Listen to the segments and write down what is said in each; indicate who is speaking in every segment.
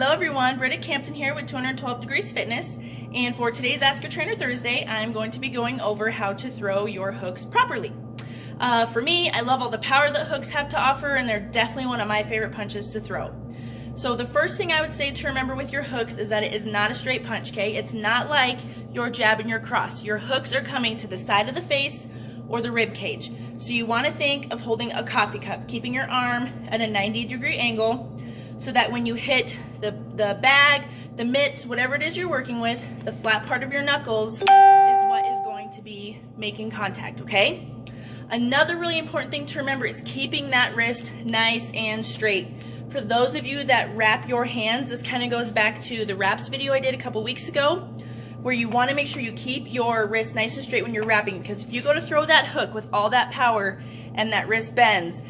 Speaker 1: Hello everyone, Britta Campton here with 212 Degrees Fitness, and for today's Ask Your Trainer Thursday, I'm going to be going over how to throw your hooks properly. For me, I love all the power that hooks have to offer, and they're definitely one of my favorite punches to throw. So the first thing I would say to remember with your hooks is that it is not a straight punch, okay? It's not like your jab and your cross. Your hooks are coming to the side of the face or the rib cage. So you want to think of holding a coffee cup, keeping your arm at a 90-degree angle, so that when you hit the bag, the mitts, whatever it is you're working with, the flat part of your knuckles is what is going to be making contact, okay? Another really important thing to remember is keeping that wrist nice and straight. For those of you that wrap your hands, this kind of goes back to the wraps video I did a couple weeks ago, where you want to make sure you keep your wrist nice and straight when you're wrapping, because if you go to throw that hook with all that power and that wrist bends,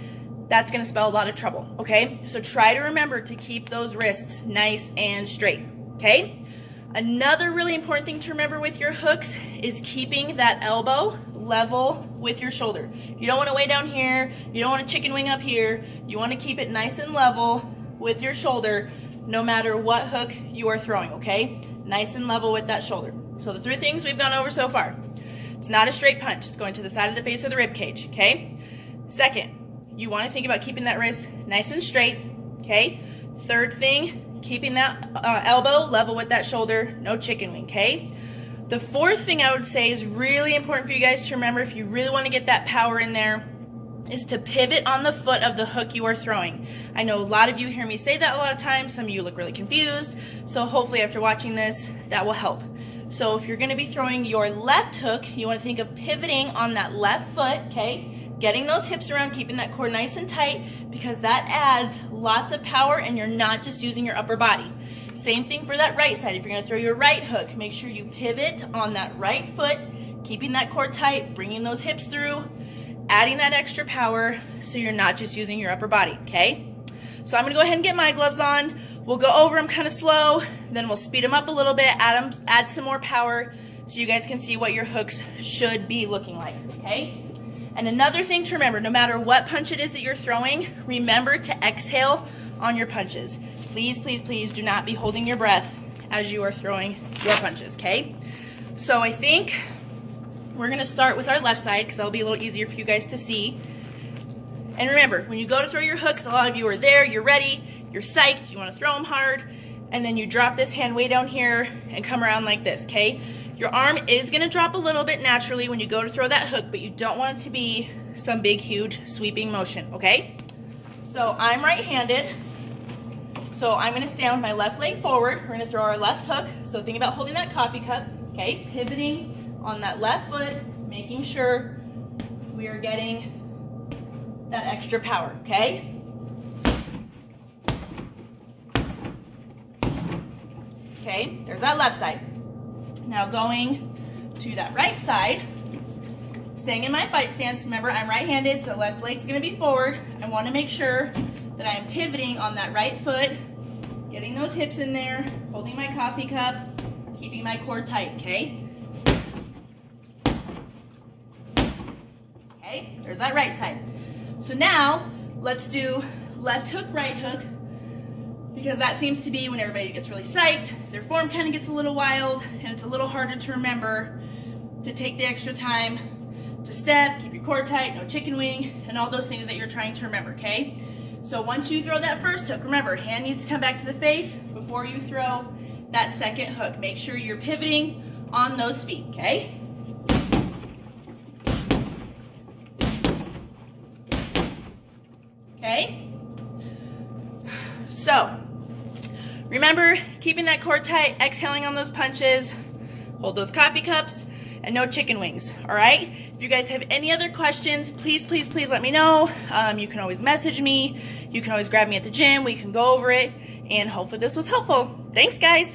Speaker 1: that's going to spell a lot of trouble, okay? So try to remember to keep those wrists nice and straight, okay? Another really important thing to remember with your hooks is keeping that elbow level with your shoulder. You don't want to way down here. You don't want to chicken wing up here. You want to keep it nice and level with your shoulder no matter what hook you are throwing, okay? Nice and level with that shoulder. So the three things we've gone over so far. It's not a straight punch. It's going to the side of the face or the rib cage, okay? Second, you want to think about keeping that wrist nice and straight, okay? Third thing, keeping that elbow level with that shoulder, no chicken wing, okay? The fourth thing I would say is really important for you guys to remember if you really want to get that power in there is to pivot on the foot of the hook you are throwing. I know a lot of you hear me say that a lot of times. Some of you look really confused, so hopefully after watching this, that will help. So if you're going to be throwing your left hook, you want to think of pivoting on that left foot, okay? Getting those hips around, keeping that core nice and tight, because that adds lots of power and you're not just using your upper body. Same thing for that right side. If you're going to throw your right hook, make sure you pivot on that right foot, keeping that core tight, bringing those hips through, adding that extra power so you're not just using your upper body, okay? So I'm going to go ahead and get my gloves on. We'll go over them kind of slow, then we'll speed them up a little bit, add some more power so you guys can see what your hooks should be looking like, okay? And another thing to remember, no matter what punch it is that you're throwing, remember to exhale on your punches. Please, please, please do not be holding your breath as you are throwing your punches, okay? So I think we're gonna start with our left side because that'll be a little easier for you guys to see. And remember, when you go to throw your hooks, a lot of you are there, you're ready, you're psyched, you wanna throw them hard, and then you drop this hand way down here and come around like this, okay? Your arm is going to drop a little bit naturally when you go to throw that hook, but you don't want it to be some big, huge sweeping motion, okay? So I'm right-handed, so I'm going to stand with my left leg forward. We're going to throw our left hook, so think about holding that coffee cup, okay? Pivoting on that left foot, making sure we are getting that extra power, okay? Okay, there's that left side. Now going to that right side, staying in my fight stance. Remember, I'm right-handed, so left leg's gonna be forward. I wanna make sure that I am pivoting on that right foot, getting those hips in there, holding my coffee cup, keeping my core tight, okay? Okay, there's that right side. So now, let's do left hook, right hook, because that seems to be when everybody gets really psyched, their form kind of gets a little wild, and it's a little harder to remember to take the extra time to step, keep your core tight, no chicken wing, and all those things that you're trying to remember, okay? So once you throw that first hook, remember, hand needs to come back to the face before you throw that second hook. Make sure you're pivoting on those feet, okay? Okay? So, remember, keeping that core tight, exhaling on those punches, hold those coffee cups, and no chicken wings, all right? If you guys have any other questions, please, please, please let me know. You can always message me. You can always grab me at the gym. We can go over it, and hopefully this was helpful. Thanks, guys.